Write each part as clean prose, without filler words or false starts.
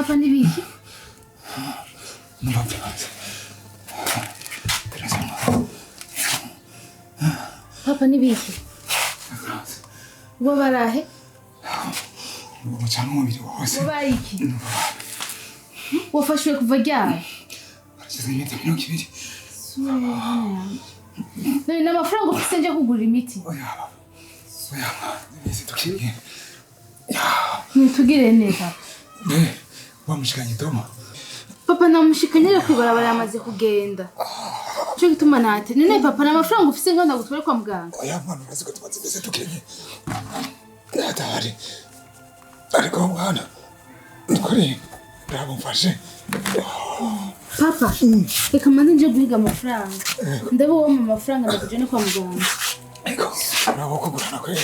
Papa nibiki? Papa nibiki? Uwo barahe? Uwo cyane umubiri wose. Uwo bariki? Wafashwe kuva ryari? Arageze imyaka 20. None n'amafaranga ufite nje kugura imiti? Oya. Nibise tukiriye. Nitugire neza. Wamushikanye Toma. Papa namushikanye yo kwibarabara yamaze kugenda. Cyo gituma nate. None papa n'amafaranga ufite ngo ndagutware kwa muganga. Oya mwana urazi ko tumaze bise tukiriye. Atari. Ariko mwana. Nikuri. Ndabumfashe. Papa, reka manze nje guhiga amafaranga. Ndabo wo mu mafaranga ndakujene kwa muganga. Ego, urabo kugurana kwe.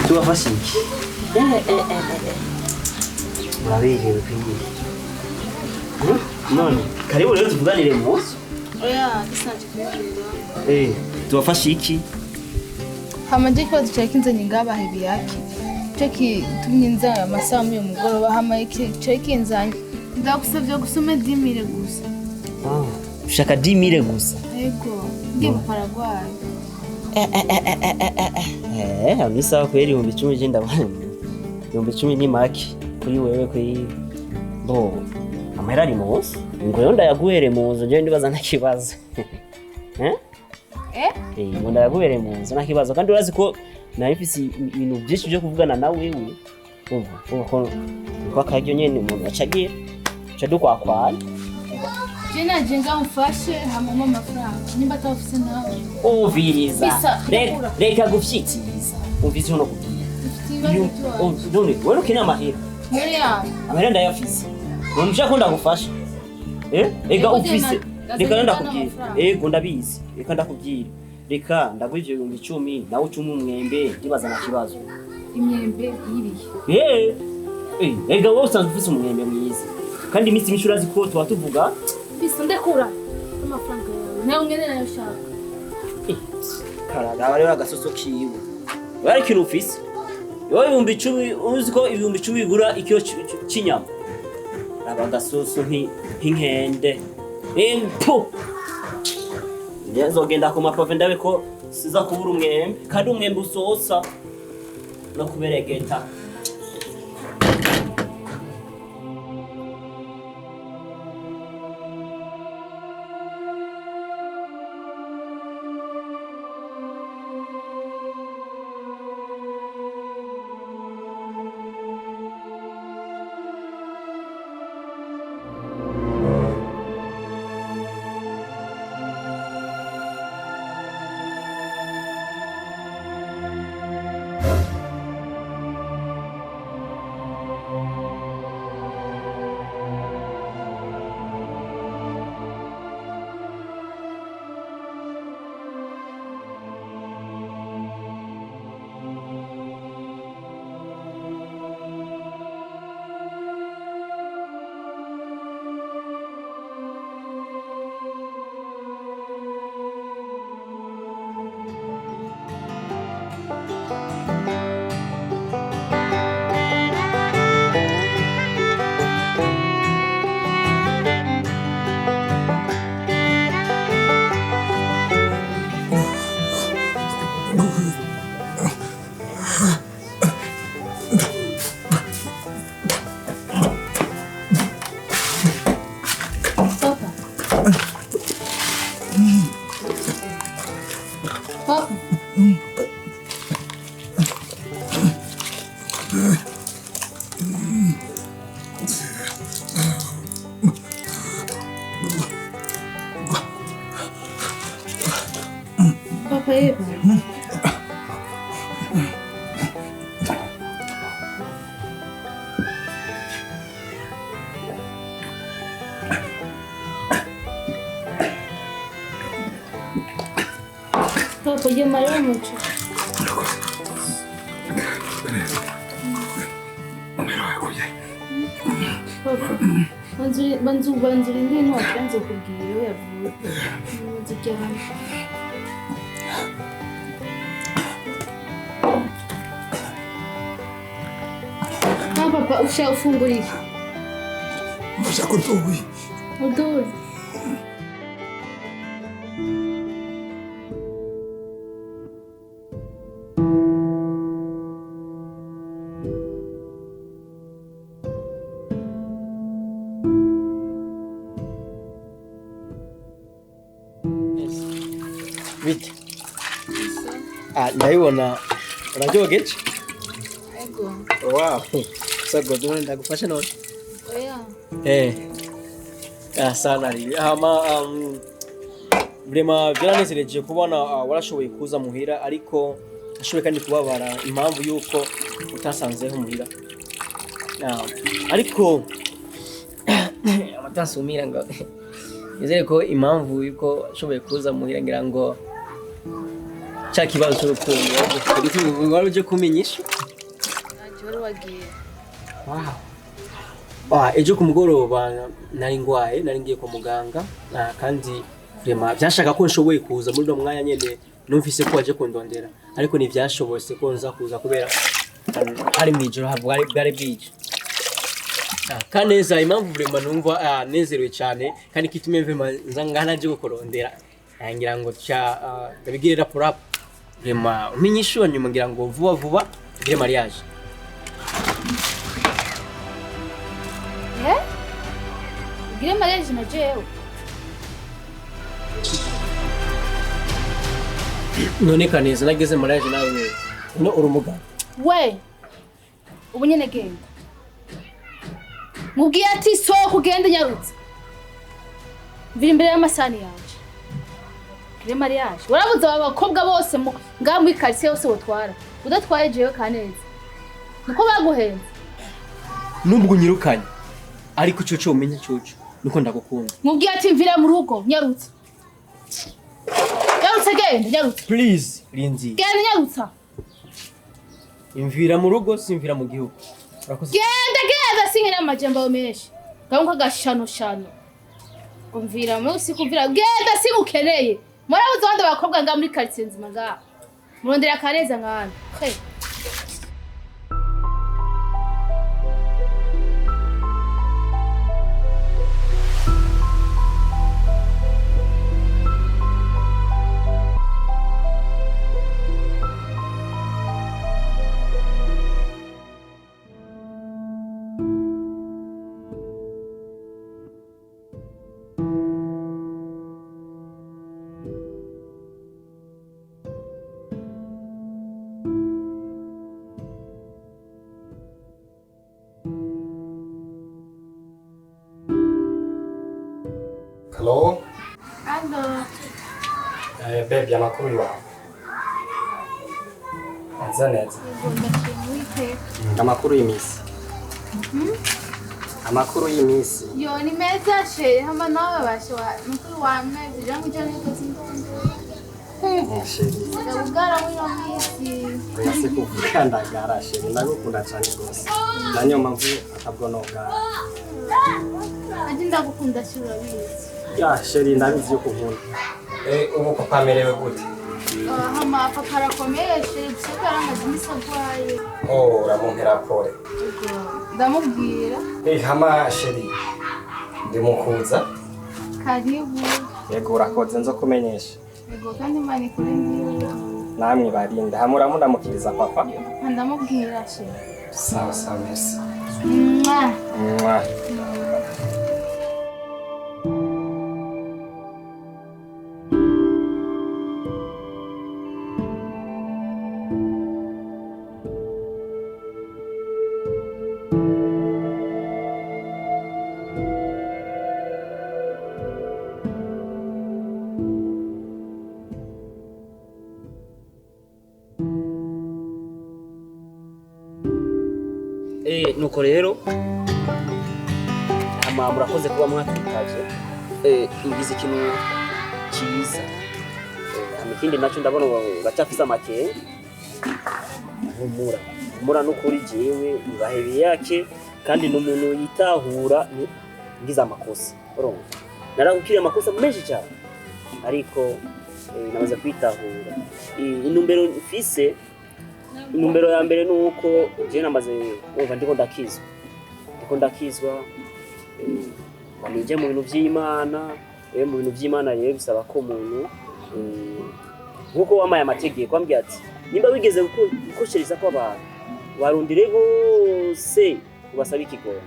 Tuwafashiki. Murabejewe kwinjira. None, karibu leo tuvuganire muzi. Oya, gisanzwe kwinjira. Tuwafashiki. Hamaje kwa tuchakinze ningabahe biyaki. Cheki tumyinza amasamu yo mugoroba hamaike chekinzanye. Ndagusavye gusoma 10,000 gusa. Ushaka 10,000 gusa. Yego, ngiye mu Paraguay. Ni sawa kweli 10,000 je ndabona. 10,000 ni maki kuri wewe kuri bo. Amahera ari munsi. Ngo yo ndayaguhere munzu je ndibaza ntakibazo. Ngo ndayaguhere munzu ntakibazo kandi urazi ko nayifise ibintu byinshi byo kuvugana na wewe. Ko akaryo nyene umuntu acagira. Cadukwakwara. Jena jenga umfashe hamama amafaranga. Nimba atafise nawe. Uviriza. Reka gufyitiriza. Uvise no kubwira. None wewe ukina amahera. Media. Amahera ndayafise. None ushaka ndagufasha. Ega ufise. Reka ndakubwira. Ego ndabizi. Reka ndakubwira. Reka ndagwije 10,000 nawe ucuma umwembe ndibaza na kibazo. Imyembe yibiye. Ega wowe usanzwe ufise umwembe mwiza. Kandi iminsi mishura ziko tuvuga bisa ndekura amafaranga yawe nayo ngene nayo shaka karaga bari bagasoso kiwe bari kintu ufise yo 10,000 uzi ko 10,000 bigura ikiro cy'inyama abagasoso nk'inkende empo yazogenda ku mapave ndabe ko siza kubura umwembe kandi umwembe usosa no kuberegeta. kweba. Papa, yo mareo mucho. Papa, banzuri ndi no atanze kubwira yo yavuye. Nzijyana. Papa, ushaka ufungura iki? Ushaka uduwi. Uduwi. Bite? Ndabibona uraryogeje? Ego. Wow. Sago done ndagufasha none. Oya. Sana riri. Vrema byaranezereje kubona warashoboye kuza muhira ariko ashoboye kandi kubabara impamvu yuko utasanzeho muhira. Ariko amatasumira ngo nizere ko impamvu yuko ashoboye kuza muhira ngira ngo cha kibazo cy'urukundo wari uje kumenyesha. Wari wagiye. Ejo ku mugoroba nari ngiye kwa muganga kandi vrema byashaka ko nshoboye kuza muri no mwanya nyene numvise ko waje kundondera ariko ntivyashobose ko nza kuza kubera hari mwijoro bwari bwije. Kaneza impamvu vrema numva nezerewe cyane kandi kitume vrema nza ngana je gukorondera ngira ngo ndabigirira pour vrema umenyishu nyuma ngira ngo vuba bire mariage. Bire mariage na jewe. None Kaneza nageze mariage nawe no urumuga. We. Ubu nyene genda. Mubwiye ati so kugenda nyarutse. Biri imbere y'amasani yanje. Bire mariage. Warabuze abakobwa bose ngaha muri quartier yose botwara. Udatwaye jewe Kaneza. Nuko baguhenze. Nubwo nyirukanye ariko cyo umenya cyo nuko ndagukunda. Mubwiye ati mvira mu rugo nyarutse. Nyarutse genda nyarutse. Please Linzi. Genda nyarutsa. Imvira mu rugo simvira mu gihugu. Genda singe n'amajambo menshi. Gaunka gashano shano. Kumvira musi kumvira genda singukeneye. Murabuze abandi bakobwa nga muri quartier nzima nga. Murondera Kaneza ngana. Hello? Hello. Baby, amakuru yawe. Neza. Amakuru y'imisi. Amakuru y'imisi. Yo ni meza she, hama nawe bashwa. Mukuru wa mezi jangu jana kazindondo. Sheri. Ndagara muri misi. Oya se kuvuga ndagara sheri, ndagukunda cyane rwose. Nanyo mpamvu atabwo nogara. Ati ndagukunda shura bizi. Ya sheri ndabizi yo kuvuga. Ubu papa amerewe gute? Hama papa arakomeye she, gusa aramaze imisagwaye. Uramumpera pole. Ndamubwira. Hama sheri. Ndimukuza. Karibu. Yego urakoze nzo kumenyesha. Yego kandi mani kuri ndiwe. Namwe barinda. Hamura mundamukiriza papa. Ndamubwira she. Sawa merci. Mwah. nuko rero murakoze kuba mwatwitaje ingize ikintu cyiza ikindi nacyo ndabona uracyafise amakenga humura n'ukuri jewe ibahebe yake kandi n'umuntu yitahura ngize amakosa urumva narakukiriye amakosa menshi cyane ariko namaze kwitahura intumbero mfise intumbero ya mbere nuko je namaze umva ndiko ndakizwa nije mu bintu by'Imana mu bintu by'Imana rero bisaba ko umuntu nkuko wamaye amategeko ambwiye ati nimba wigeze gukoshereza ko abantu warundire bose ubasaba ikigongo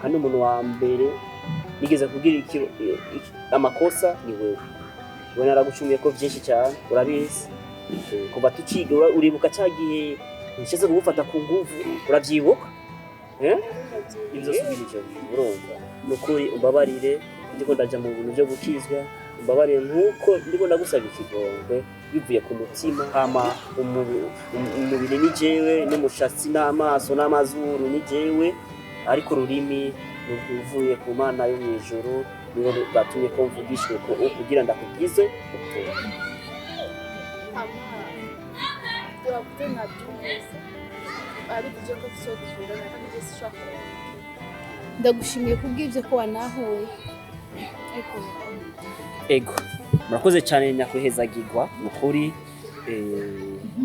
kandi umuntu wa mbere nigeze kugira amakosa ni wewe naragucumiye ko byinshi cyane urabizi kuva tukiga uribuka cyagiye nsheze kugufata ku nguvu urabyibuka ibyo subirije urumva nukuri umbabarire ndiko ndaja mu bintu byo gukizwa umbabarire nkuko ndiko ndagusaba ikigongwe bivuye ku mutima hama umubiri ni jewe n'umushatsi n'amaso n'amazuru ni jewe ariko ururimi ruvuye ku Mana yo mwijuru niyo batumye ko mvugishwe ko kugira ndakubwize ndagushimiye kubw'ibyo ko wanahuye ego murakoze cyane nyakwihezagirwa nukuri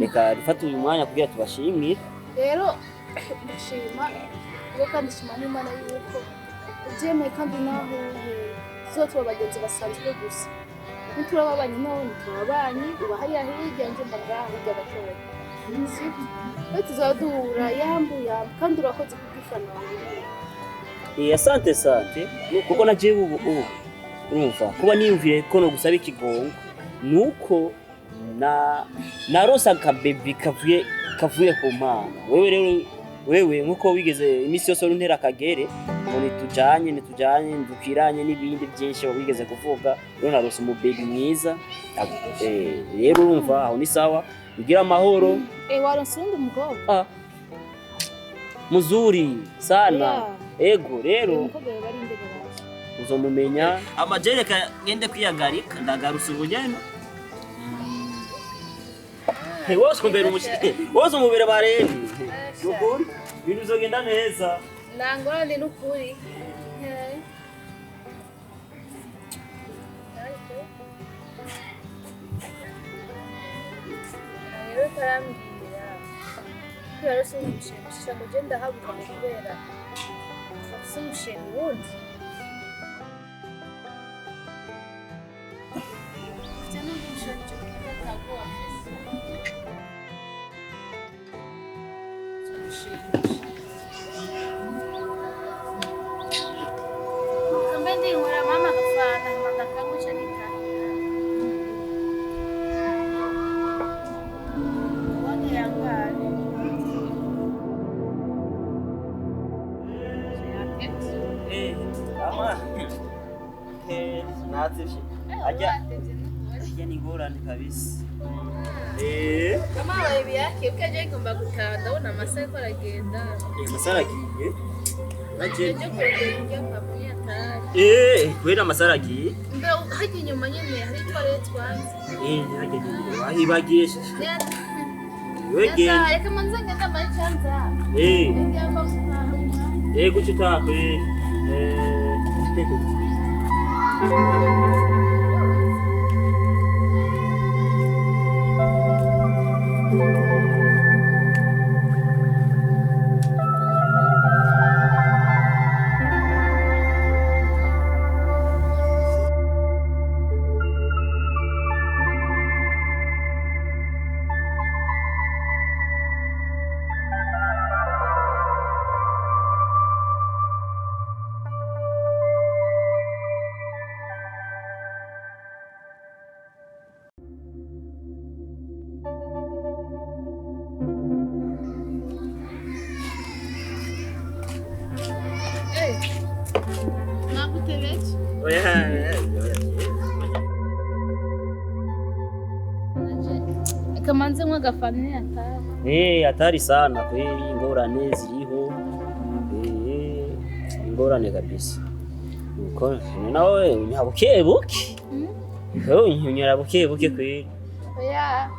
reka rifata uyu mwanya kugira tubashimire rero ndashima kandi shima n'Imana yuko ubyemeye kandi nahuye tuba bagenzi basanzwe gusa nturababanye naho nturabanye uba hariya hirya nje mbagaha hirya gatoya tuzaduhura yambuye kandi urakoze kubwifana asante kuko na jewe ubu urumva kuba niyumviye ko no gusaba ikigongo nuko narosa akabebi kavuye ku Mana wewe nkuko wigeze imisi yose runtera akagere ngo nitujanye ndukiranye n'ibindi byinshi wigeze kuvuga rero narose umubebi mwiza rero urumva aho ni sawa ugira amahoro waronse undi mukobwa muzuri sana ego rero uzomumenya amajereka ngende kwiyagarika ndagarutse ubujyana wose kumbera umushike wose umubere barebe nukuri ibintu bizogenda neza nangorane n'ukuri rero karambwira kubera se umushinga ngo ugenda habuka kubera afise umushinga wundi ufite n'undi mushinga utaguha Kambendi ngora mama kafana mama kangu chanita. Wani yangani. Ama. Nazishi. Aja ni ngorane kabisa. Kama wewe yake ukaje ngomba gutaha ndabona amasaha ko aragenda. Amasaha agiye. Naje kujya pamoja tayari. Kwera amasaha agiye. Mbe haje nyuma nyene hari toilet wanze. Haje nyuma. Wahibagisha. Wege. Reka manza ngenda muri chanza. Gucita kwe. Kamanze nk'agafani atari. Atari sana kweli ingorane ziriho ngorane kabisa. Uko nawe nyabukebuke. Ho nyarabukebuke kweli. Oya.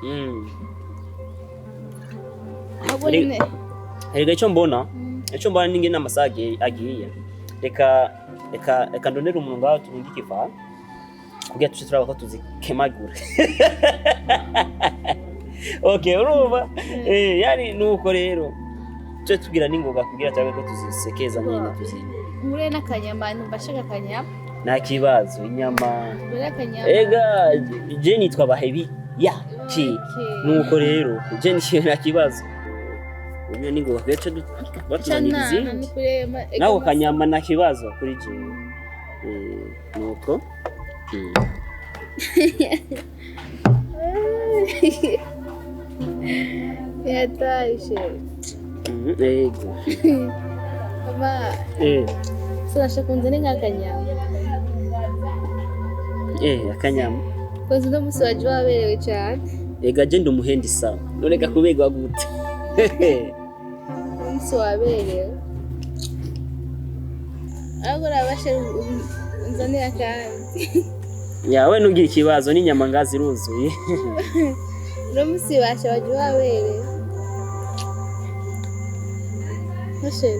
Abone. Erega icyo mbona ninge namasage agiye. Reka ndonera umuntu ngaho turungike va. Kugira tuce turaba ko tuzikemagura. Okay, urumva? Yani nuko rero. Cyo tugira ningoga kugira cyangwa ko tuzisekeza nyine tuzine. Mure nakanyama mbashaka kanyama. Nta kibazo inyama. Mure akanyama. Ega je nitwa bahebi ya ki. Nuko rero je nta kibazo. Unya ningoga kwecho batuzanigize. Naho kanyama na kibazo kuri je. Nuko. Yataishe. Ego. Mama. Sasa kunzani ngakanyama. Akanyama. Kwanza ndo musi wajua waberewe cyane. Ega je ndumuhendi sawa. Noneka kubegwa gute. Musi waberewe. Agora bashe unzanira kandi. Yawe nugira ikibazo n'inyama ngazi ruzuye. No musi bashe wajua waberewe. Bashe.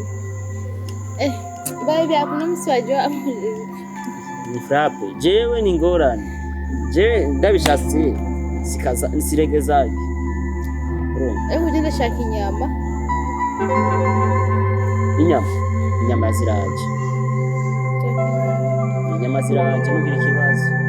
Baby hakuna musi wajua. Ni frappe. Jewe ni ngorane. Je ndabishatse sikaza nisiregezaje. Ugenda shaka inyama. Inyama ziraje. Inyama ziraje nugira ikibazo.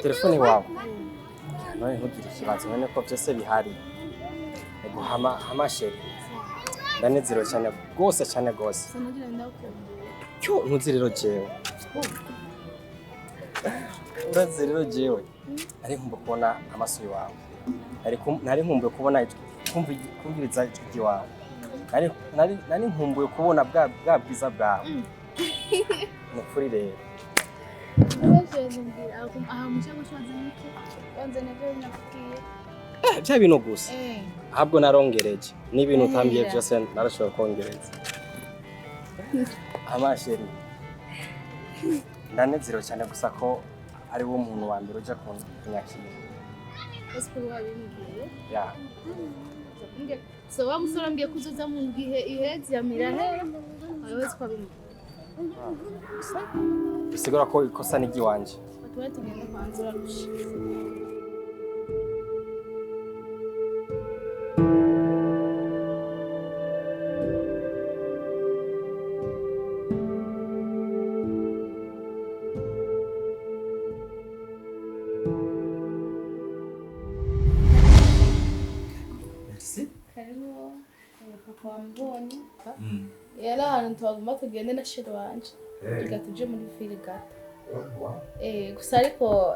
telefone iwawe none ntugire ikibazo none ko byose bihari ego hamasheri ndanezerewe cyane rwose cyo ntuzi rero jewe urazi rero jewe ari nkumva kubona amaso yawe nari nkumbuye kubona kumviriza ijwi wawe nari nkumbuye kubona bwa bwiza bwawe ni kuri rero bya bintu gusa ahubwo narongereje n'ibintu utambiye byose narashobora kongereza amasheri ndanezerewe cyane gusa ko ari wo muntu wa mbere uje kunyakira ya so wa musore mbye kuzoza mu gihe ihezi ya mirahera ayoze kwa bimu bisigura ko ikosa nigi wanje batwara tugenda kwanzura rusha kwa mboni yala ahantu twagomba tugende na sheri wanje tugatuje muri fili gato gusa ariko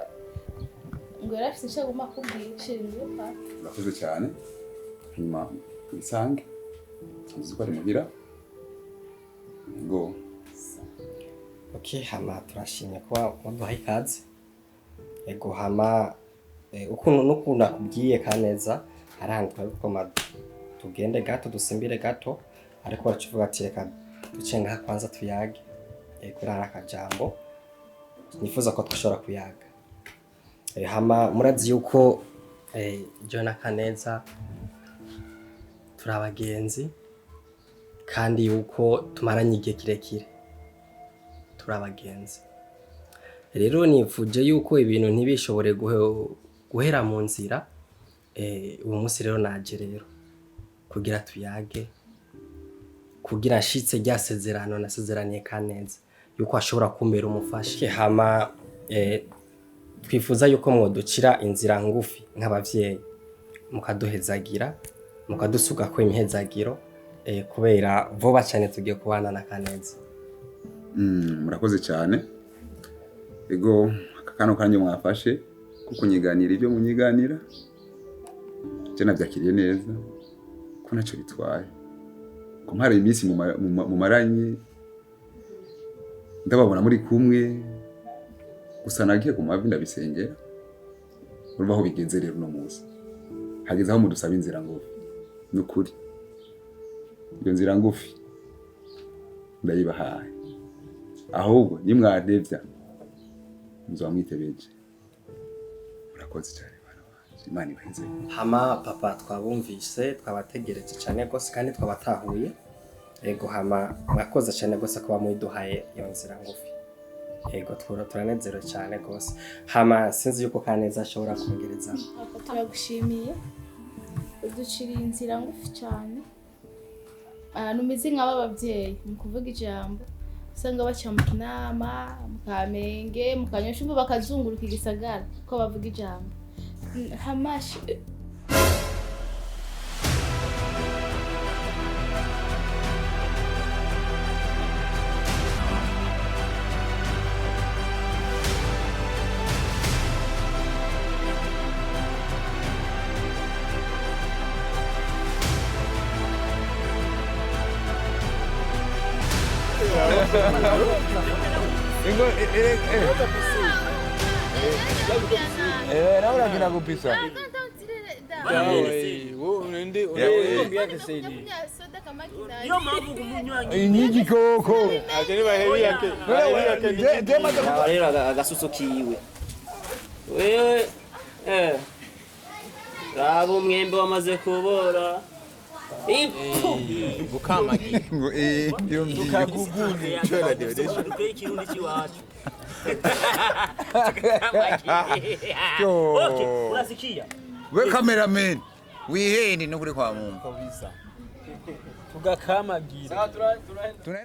ngo yarafise icyo agomba kubwira shingiro pa. urakoze cyane hanyuma wisange uzi ko ari muhira ngo Okay, hama turashimye kuba waduhaye ikaze. Ego hama ukuntu n'ukuntu akubwiye Kaneza hari ahantu twari koma tugende gato dusimbire gato ariko baracuvuga ati reka ducenga kwanza tuyage. Kuri hari akajambo nifuza ko twashobora kuyaga. Hama murazi yuko John na Kaneza turi abagenzi kandi yuko tumaranye igihe kirekire turi abagenzi. Rero nifuje yuko ibintu ntibishobore guhera mu nzira. Uwo munsi rero naje rero kugira tuyage, kugira nshitse ryasezerano nasezeraniye Kaneza yuko ashobora kumbera umufasha. Hama twifuza yuko mwoducira inzira ngufi nk'abavyeyi mukaduhezagira mukadusuka ko imihezagiro kubera vuba cyane tugiye kubana na Kaneza. Murakoze cyane. Ego akakano kanje mwafashe kuko nyiganira ibyo munyiganira. Je nabyakiriye neza ko naco bitwaye. Ko mpare iminsi mu maranyi ndababona muri kumwe gusa nagiye ku mavi ndabisengera. Urumva bigenze rero no munsi. Hageze aho mudusaba inzira ngufi. Nukuri. Iyo nzira ngufi ndayibahaye. Ahubwo nimwadevya muzamwitebeje. Murakoze cyane bana banje. Imana ibahize. Hama papa twabumvise twabategereje cyane gose kandi twabatahuye. Ego hama mwakoze cyane gose kuba mwiduhaye iyo nzira ngufi. Ego turanezerewe cyane gose. Hama sinzi yuko Kaneza ashobora kongereza. Turagushimiye. Uduciriye inzira ngufi cyane. Numeze nk'ababyeyi mu kuvuga ijambo. Usanga baca mu kinama, mu Kamenge, mu Kanyosha bakazunguruka igisagara ko bavuga ijambo. Hamashi Ahora que la pizza. Inyiji koko. Akeni bahebi yake. Rero agasuso kiwe. Wewe rabo mwembe wamaze kubora. Bukamagi. Ndio mtukaguguni. Chola ndio desho. Dukai kirundi kiwacu. Okay, unasikia? We cameraman. Wiheni nukuri kwa Mungu. Kabisa. Tugakamagira.